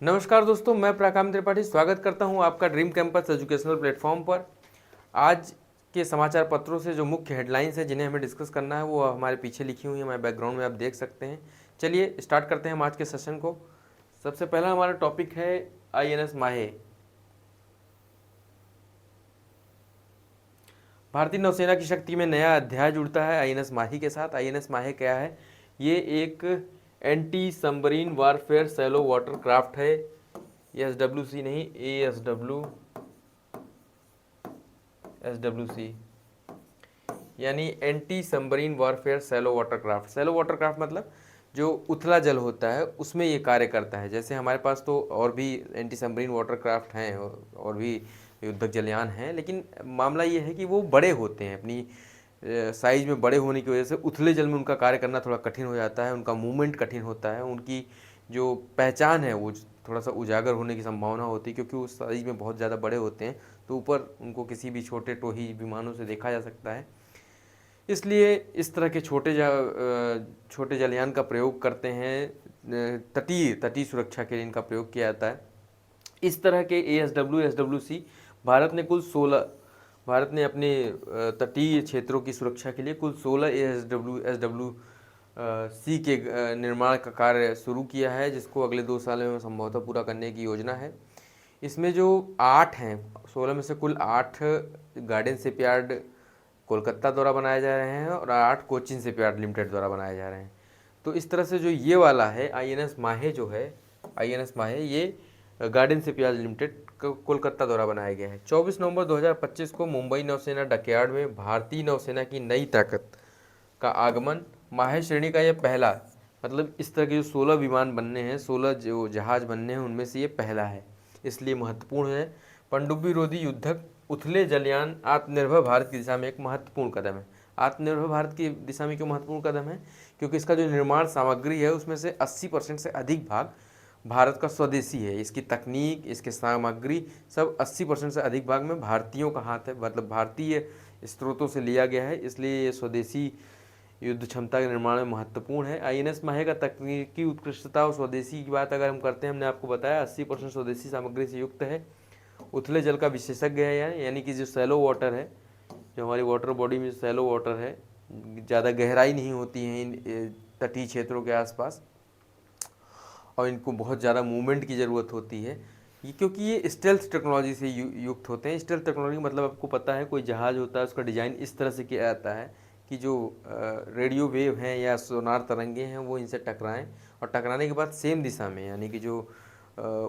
नमस्कार दोस्तों, मैं प्रकाश त्रिपाठी स्वागत करता हूं आपका ड्रीम कैंपस एजुकेशनल प्लेटफॉर्म पर। आज के समाचार पत्रों से जो मुख्य हेडलाइंस हैं जिन्हें हमें डिस्कस करना है वो हमारे पीछे लिखी हुई है, हमारे बैकग्राउंड में आप देख सकते हैं। चलिए स्टार्ट करते हैं हम आज के सेशन को। सबसे पहला हमारा टॉपिक है आईएनएस माहे। भारतीय नौसेना की शक्ति में नया अध्याय जुड़ता है आईएनएस माही के साथ। आईएनएस माहे क्या है? ये एक anti submarine warfare shallow water craft है। एसडब्ल्यूसी नहीं, एसडब्ल्यूसी यानी anti submarine warfare shallow watercraft. Shallow watercraft मतलब जो उथला जल होता है उसमें ये कार्य करता है। जैसे हमारे पास तो और भी एंटी सबमरीन वाटरक्राफ्ट हैं और भी युद्धक जलयान हैं, लेकिन मामला ये है कि वो बड़े होते हैं, अपनी साइज में बड़े होने की वजह से उथले जल में उनका कार्य करना थोड़ा कठिन हो जाता है, उनका मूवमेंट कठिन होता है, उनकी जो पहचान है वो थोड़ा सा उजागर होने की संभावना होती है, क्योंकि वो साइज में बहुत ज़्यादा बड़े होते हैं। तो ऊपर उनको किसी भी छोटे टोही विमानों से देखा जा सकता है। इसलिए इस तरह के छोटे जलयान का प्रयोग करते हैं। तटीय सुरक्षा के लिए इनका प्रयोग किया जाता है। इस तरह के एसडब्ल्यू सी भारत ने अपने तटीय क्षेत्रों की सुरक्षा के लिए कुल 16 एसडब्ल्यू सी के निर्माण का कार्य शुरू किया है, जिसको अगले 2 साल में संभवतः पूरा करने की योजना है। इसमें जो 8 हैं, 16 में से कुल 8 गार्डन शिपयार्ड कोलकाता द्वारा बनाए जा रहे हैं और 8 कोचिन शिपयार्ड लिमिटेड द्वारा बनाए जा रहे हैं। तो इस तरह से जो ये वाला है आईएनएस माहे जो है, आईएनएस माहे ये गार्डन शिपयार्ड लिमिटेड कोलकाता द्वारा बनाया गया है। 24 नवंबर 2025 को मुंबई नौसेना डकयार्ड में भारतीय नौसेना की नई ताकत का आगमन। माहे श्रेणी का यह पहला, मतलब इस तरह के जो 16 विमान बनने हैं, 16 जो जहाज बनने हैं, उनमें से ये पहला है, इसलिए महत्वपूर्ण है। पनडुब्बी रोधी युद्धक उथले जलयान आत्मनिर्भर भारत की दिशा में एक महत्वपूर्ण कदम है। आत्मनिर्भर भारत की दिशा में क्यों महत्वपूर्ण कदम है? क्योंकि इसका जो निर्माण सामग्री है उसमें से 80% से अधिक भाग भारत का स्वदेशी है। इसकी तकनीक, इसके सामग्री सब 80% से अधिक भाग में भारतीयों का हाथ है, मतलब भारतीय स्रोतों से लिया गया है, इसलिए ये स्वदेशी युद्ध क्षमता के निर्माण में महत्वपूर्ण है। आईएनएस माहे का तकनीकी उत्कृष्टता और स्वदेशी की बात अगर हम करते हैं, हमने आपको बताया 80% स्वदेशी सामग्री से युक्त है। उथले जल का विशेषज्ञ है, यानी कि जो सैलो वाटर है, जो हमारी वाटर बॉडी में सैलो वाटर है, ज़्यादा गहराई नहीं होती है इन तटीय क्षेत्रों के आसपास, और इनको बहुत ज़्यादा मूवमेंट की ज़रूरत होती है। ये क्योंकि ये स्टेल्थ टेक्नोलॉजी से युक्त होते हैं। स्टेल्थ टेक्नोलॉजी मतलब आपको पता है, कोई जहाज़ होता है उसका डिज़ाइन इस तरह से किया जाता है कि जो रेडियो वेव हैं या सोनार तरंगे हैं वो इनसे टकराएं, और टकराने के बाद सेम दिशा में, यानी कि जो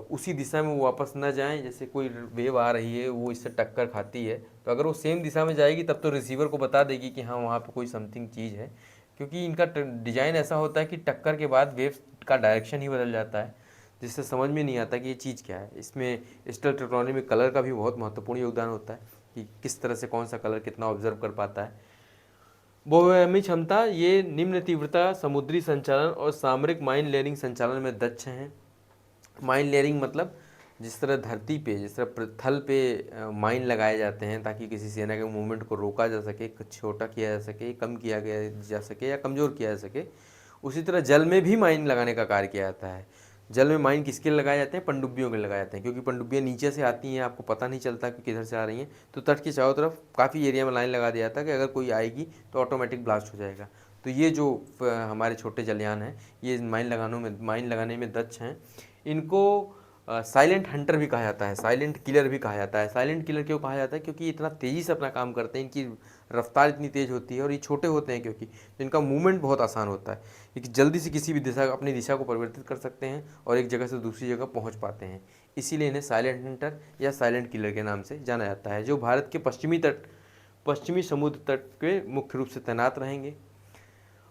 उसी दिशा में वो वापस न जाएं। जैसे कोई वेव आ रही है, वो इससे टक्कर खाती है, तो अगर वो सेम दिशा में जाएगी तब तो रिसीवर को बता देगी कि हाँ वहाँ पर कोई समथिंग चीज़ है, क्योंकि इनका डिज़ाइन ऐसा होता है कि टक्कर के बाद वेव का डायरेक्शन ही बदल जाता है, जिससे समझ में नहीं आता कि ये चीज़ क्या है। इसमें स्टेल टेक्नोलॉजी में कलर का भी बहुत महत्वपूर्ण योगदान होता है कि किस तरह से कौन सा कलर कितना ऑब्जर्व कर पाता है। बहुआयामी क्षमता, ये निम्न तीव्रता समुद्री संचालन और सामरिक माइन लेयरिंग संचालन में दक्ष हैं। माइन लेयरिंग मतलब जिस तरह धरती पे, जिस तरह थल पे माइन लगाए जाते हैं ताकि किसी सेना के मूवमेंट को रोका जा सके, कुछ छोटा किया जा सके, कम किया गया जा सके या कमज़ोर किया जा सके, उसी तरह जल में भी माइन लगाने का कार्य किया जाता है। जल में माइन किसके लगाए जाते हैं? पनडुब्बियों के लगाए जाते हैं, क्योंकि पनडुब्बियाँ नीचे से आती हैं, आपको पता नहीं चलता कि किधर से आ रही हैं, तो तट के चारों तरफ काफ़ी एरिया में लाइन लगा दिया जाता है कि अगर कोई आएगी तो ऑटोमेटिक ब्लास्ट हो जाएगा। तो ये जो हमारे छोटे जलयान हैं, ये माइन लगाने में दक्ष हैं। इनको साइलेंट हंटर भी कहा जाता है, साइलेंट किलर भी कहा जाता है। साइलेंट किलर क्यों कहा जाता है? क्योंकि ये इतना तेज़ी से अपना काम करते हैं, इनकी रफ्तार इतनी तेज़ होती है, और ये छोटे होते हैं क्योंकि, तो इनका मूवमेंट बहुत आसान होता है। ये जल्दी से किसी भी अपनी दिशा को परिवर्तित कर सकते हैं और एक जगह से दूसरी जगह पहुंच पाते हैं। इसीलिए इन्हें साइलेंट हंटर या साइलेंट किलर के नाम से जाना जाता है, जो भारत के पश्चिमी समुद्र तट के मुख्य रूप से तैनात रहेंगे,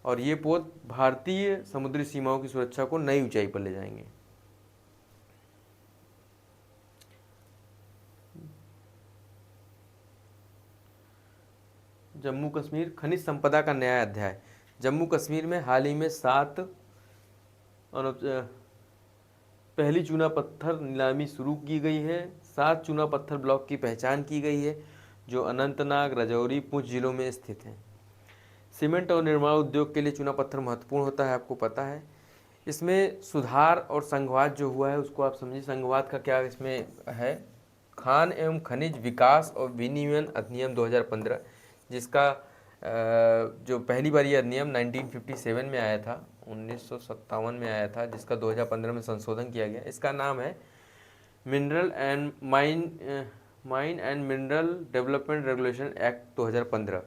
और ये पोत भारतीय समुद्री सीमाओं की सुरक्षा को नई ऊंचाई पर ले जाएंगे। जम्मू कश्मीर खनिज संपदा का नया अध्याय। जम्मू कश्मीर में हाल ही में पहली चूना पत्थर नीलामी शुरू की गई है। 7 चूना पत्थर ब्लॉक की पहचान की गई है, जो अनंतनाग, राजौरी, पुंछ जिलों में स्थित हैं। सीमेंट और निर्माण उद्योग के लिए चूना पत्थर महत्वपूर्ण होता है, आपको पता है। इसमें सुधार और संघवाद जो हुआ है उसको आप समझिए। संघवाद का क्या इसमें है? खान एवं खनिज विकास और विनियमन अधिनियम 2015, जिसका जो पहली बार ये अधिनियम 1957 में आया था, 1957 में आया था, जिसका 2015 में संशोधन किया गया। इसका नाम है mineral and mine and mineral development regulation act 2015।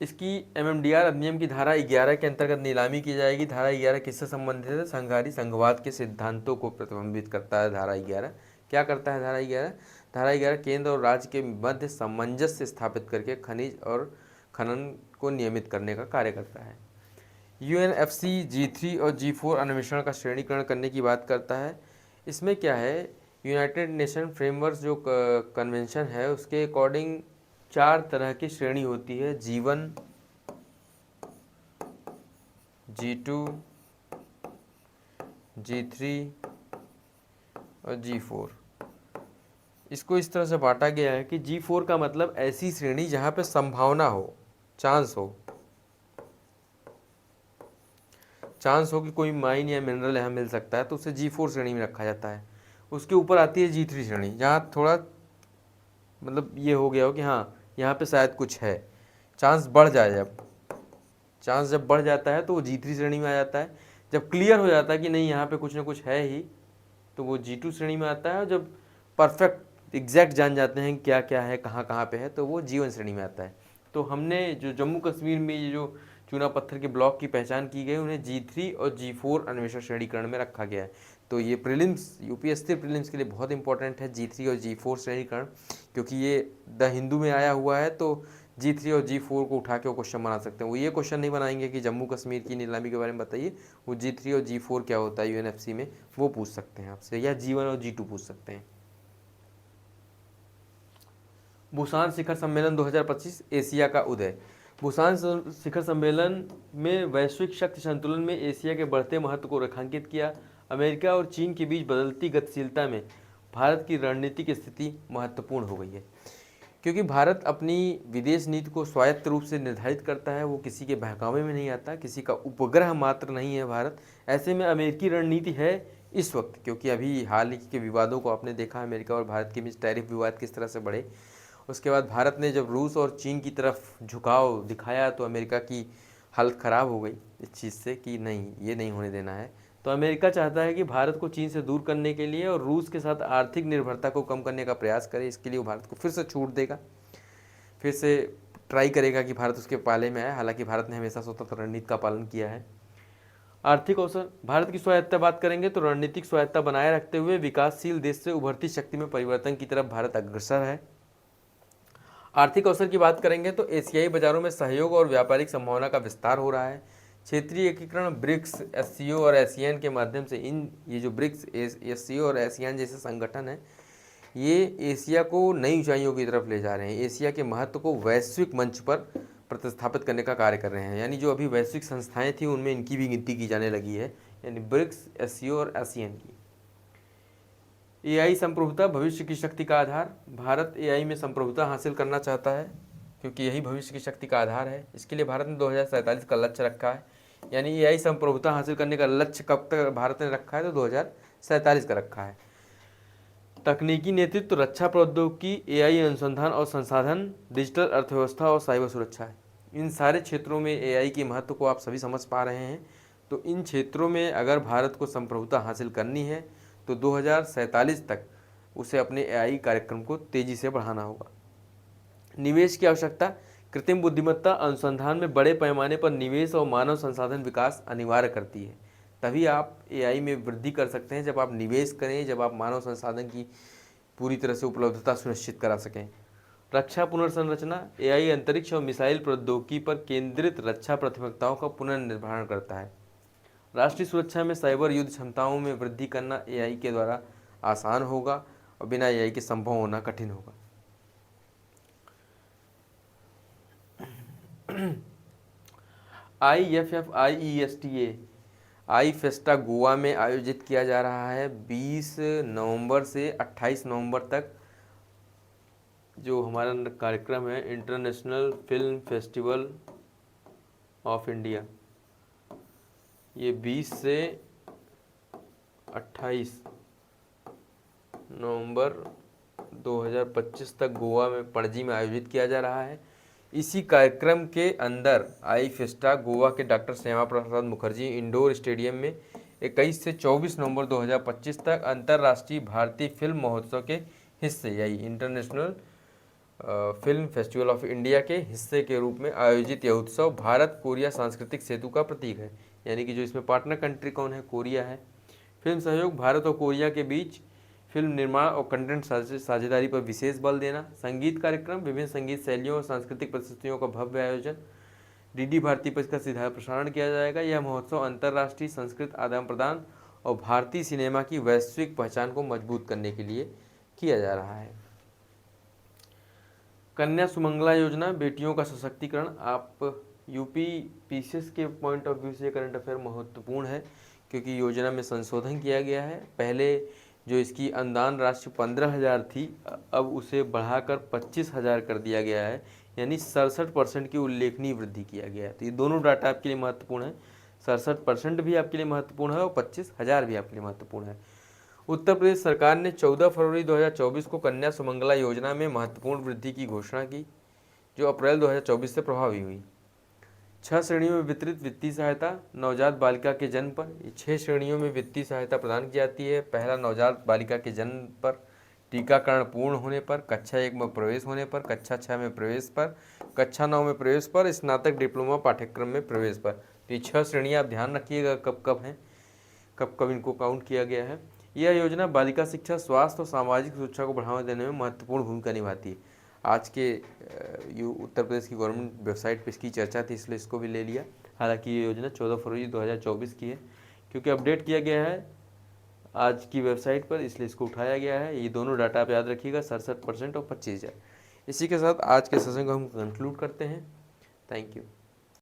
इसकी एमएमडीआर अधिनियम की धारा 11 के अंतर्गत नीलामी की जाएगी। धारा 11 किससे संबंधित है? संघारी संघवाद के सिद्धांतों को प्रतिबिंबित करता है। धारा 11 क्या करता है? धारा 11, धारा 11 केंद्र और राज्य के मध्य सामंजस्य स्थापित करके खनिज और खनन को नियमित करने का कार्य करता है। यूएनएफसी G3 और G4 अन्वेषण का श्रेणीकरण करने की बात करता है। इसमें क्या है? यूनाइटेड नेशन फ्रेमवर्क जो कन्वेंशन है उसके अकॉर्डिंग 4 तरह की श्रेणी होती है: G1, G2, G3 और G4। इसको इस तरह से बांटा गया है कि G4 का मतलब ऐसी श्रेणी जहाँ पे संभावना हो, चांस हो कि कोई माइन या मिनरल यहाँ मिल सकता है, तो उसे G4 श्रेणी में रखा जाता है। उसके ऊपर आती है G3 श्रेणी, जहाँ थोड़ा मतलब ये हो गया हो कि हाँ यहाँ पे शायद कुछ है, चांस बढ़ जाए। चांस जब बढ़ जाता है तो वो G3 श्रेणी में आ जाता है। जब क्लियर हो जाता है कि नहीं यहाँ पे कुछ ना कुछ है ही, तो वो G2 श्रेणी में आता है। और जब परफेक्ट एग्जैक्ट जान जाते हैं क्या क्या है, कहाँ कहाँ पे है, तो वो G1 श्रेणी में आता है। तो हमने जो जम्मू कश्मीर में ये जो चूना पत्थर के ब्लॉक की पहचान की गई, उन्हें G3 और G4 अन्वेषण श्रेणीकरण में रखा गया है। तो ये प्रीलिम्स, यूपीएससी प्रीलिम्स के लिए बहुत इंपॉर्टेंट है G3 और G4 श्रेणीकरण, क्योंकि ये द हिंदू में आया हुआ है। तो G3 और G4 को उठा के वो क्वेश्चन बना सकते हैं। वो ये क्वेश्चन नहीं बनाएंगे कि जम्मू कश्मीर की नीलामी के बारे में बताइए, वो G3 और G4 क्या होता है यूएनएफसी में, वो पूछ सकते हैं आपसे, या G1 और G2 पूछ सकते हैं। बुसान शिखर सम्मेलन 2025 एशिया का उदय। बुसान शिखर सम्मेलन में वैश्विक शक्ति संतुलन में एशिया के बढ़ते महत्व को रेखांकित किया। अमेरिका और चीन के बीच बदलती गतिशीलता में भारत की रणनीतिक स्थिति महत्वपूर्ण हो गई है, क्योंकि भारत अपनी विदेश नीति को स्वायत्त रूप से निर्धारित करता है। वो किसी के बहकावे में नहीं आता, किसी का उपग्रह मात्र नहीं है भारत। ऐसे में अमेरिकी रणनीति है इस वक्त, क्योंकि अभी हाल ही के विवादों को आपने देखा, अमेरिका और भारत के बीच टैरिफ विवाद किस तरह से बढ़े। उसके बाद भारत ने जब रूस और चीन की तरफ झुकाव दिखाया तो अमेरिका की हालत ख़राब हो गई इस चीज़ से कि नहीं, ये नहीं होने देना है। तो अमेरिका चाहता है कि भारत को चीन से दूर करने के लिए और रूस के साथ आर्थिक निर्भरता को कम करने का प्रयास करे। इसके लिए वो भारत को फिर से छूट देगा, फिर से ट्राई करेगा कि भारत उसके पाले में आए। हालांकि भारत ने हमेशा स्वतंत्र रणनीति का पालन किया है। आर्थिक अवसर, भारत की स्वायत्तता बात करेंगे तो रणनीतिक स्वायत्तता बनाए रखते हुए विकासशील देश से उभरती शक्ति में परिवर्तन की तरफ भारत अग्रसर है। आर्थिक अवसर की बात करेंगे तो एशियाई बाजारों में सहयोग और व्यापारिक संभावना का विस्तार हो रहा है। क्षेत्रीय एकीकरण, ब्रिक्स, एससीओ और एशियान के माध्यम से ये जो ब्रिक्स, एससीओ और एशियान जैसे संगठन है, ये एशिया को नई ऊंचाइयों की तरफ ले जा रहे हैं। एशिया के महत्व को वैश्विक मंच पर प्रतिस्थापित करने का कार्य कर रहे हैं। यानी जो अभी वैश्विक संस्थाएं थी उनमें इनकी भी गिनती की जाने लगी है, यानी ब्रिक्स, एससीओ और एशियन की। एआई संप्रभुता भविष्य की शक्ति का आधार। भारत एआई में संप्रभुता हासिल करना चाहता है, क्योंकि यही भविष्य की शक्ति का आधार है। इसके लिए भारत ने 2047 का लक्ष्य रखा है। यानी एआई संप्रभुता हासिल करने का लक्ष्य कब तक भारत ने रखा है? तो 2047 का रखा है। तकनीकी नेतृत्व, रक्षा प्रौद्योगिकी, एआई अनुसंधान और संसाधन, डिजिटल अर्थव्यवस्था और साइबर सुरक्षा है। इन सारे क्षेत्रों में एआई के महत्व को आप सभी समझ पा रहे हैं। तो इन क्षेत्रों में अगर भारत को संप्रभुता हासिल करनी है तो 2047 तक उसे अपने एआई कार्यक्रम को तेजी से बढ़ाना होगा। निवेश की आवश्यकता, कृत्रिम बुद्धिमत्ता अनुसंधान में बड़े पैमाने पर निवेश और मानव संसाधन विकास अनिवार्य करती है। तभी आप एआई में वृद्धि कर सकते हैं जब आप निवेश करें, जब आप मानव संसाधन की पूरी तरह से उपलब्धता सुनिश्चित करा सकें। रक्षा पुनर्संरचना, एआई अंतरिक्ष और मिसाइल प्रौद्योगिकी पर केंद्रित रक्षा प्राथमिकताओं का पुनर्निर्धारण करता है। राष्ट्रीय सुरक्षा में साइबर युद्ध क्षमताओं में वृद्धि करना एआई के द्वारा आसान होगा और बिना एआई के संभव होना कठिन होगा। IFFIESTA आई फेस्टा गोवा में आयोजित किया जा रहा है 20 नवंबर से 28 नवंबर तक। जो हमारा कार्यक्रम है international film festival of India, ये 20 से 28 नवंबर 2025 तक गोवा में पणजी में आयोजित किया जा रहा है। इसी कार्यक्रम के अंदर आई फेस्टा गोवा के doctor Shyama Prasad Mukherjee indoor stadium में 21 से 24 नवंबर 2025 तक अंतर्राष्ट्रीय भारतीय फिल्म महोत्सव के हिस्से यानी international film festival of India के हिस्से के रूप में आयोजित यह उत्सव भारत कोरिया सांस्कृतिक सेतु का प्रतीक है। यानी कि जो इसमें पार्टनर कंट्री कौन है, कोरिया है। फिल्म सहयोग भारत और कोरिया के बीच फिल्म निर्माण और कंटेंट साझेदारी पर विशेष बल देना। संगीत कार्यक्रम, विभिन्न संगीत शैलियों और सांस्कृतिक प्रस्तुतियों का भव्य आयोजन। डीडी भारती पर इसका सीधा प्रसारण किया जाएगा। यह महोत्सव अंतर्राष्ट्रीय संस्कृत आदान प्रदान और भारतीय सिनेमा की वैश्विक पहचान को मजबूत करने के लिए किया जा रहा है। कन्या सुमंगला योजना, बेटियों का सशक्तिकरण। आप यूपी पीसीएस के पॉइंट ऑफ व्यू से करंट अफेयर महत्वपूर्ण है क्योंकि योजना में संशोधन किया गया है। पहले जो इसकी अनुदान राशि 15,000 थी, अब उसे बढ़ाकर 25,000 कर दिया गया है, यानी 67% की उल्लेखनीय वृद्धि किया गया है। तो ये दोनों डाटा आपके लिए महत्वपूर्ण है। 67% भी आपके लिए महत्वपूर्ण है और 25,000 भी आपके लिए महत्वपूर्ण है। उत्तर प्रदेश सरकार ने 14 फरवरी 2024 को कन्या सुमंगला योजना में महत्वपूर्ण वृद्धि की घोषणा की, जो अप्रैल 2024 से प्रभावी हुई। 6 श्रेणियों में वितरित वित्तीय सहायता। नवजात बालिका के जन्म पर 6 श्रेणियों में वित्तीय सहायता प्रदान की जाती है। पहला, नवजात बालिका के जन्म पर, टीकाकरण पूर्ण होने पर, कक्षा 1 में प्रवेश होने पर, कक्षा 6 में प्रवेश पर, कक्षा 9 में प्रवेश पर, स्नातक डिप्लोमा पाठ्यक्रम में प्रवेश पर। ये 6 श्रेणियाँ आप ध्यान रखिएगा कब कब हैं, कब कब इनको काउंट किया गया है। यह योजना बालिका शिक्षा, स्वास्थ्य और सामाजिक सुरक्षा को बढ़ावा देने में महत्वपूर्ण भूमिका निभाती है। आज के उत्तर प्रदेश की गवर्नमेंट वेबसाइट पर इसकी चर्चा थी, इसलिए इसको भी ले लिया। हालांकि ये योजना 14 फरवरी 2024 की है, क्योंकि अपडेट किया गया है आज की वेबसाइट पर, इसलिए इसको उठाया गया है। ये दोनों डाटा आप याद रखिएगा, 67% और 25,000। इसी के साथ आज के सेशन को हम कंक्लूड करते हैं। Thank you.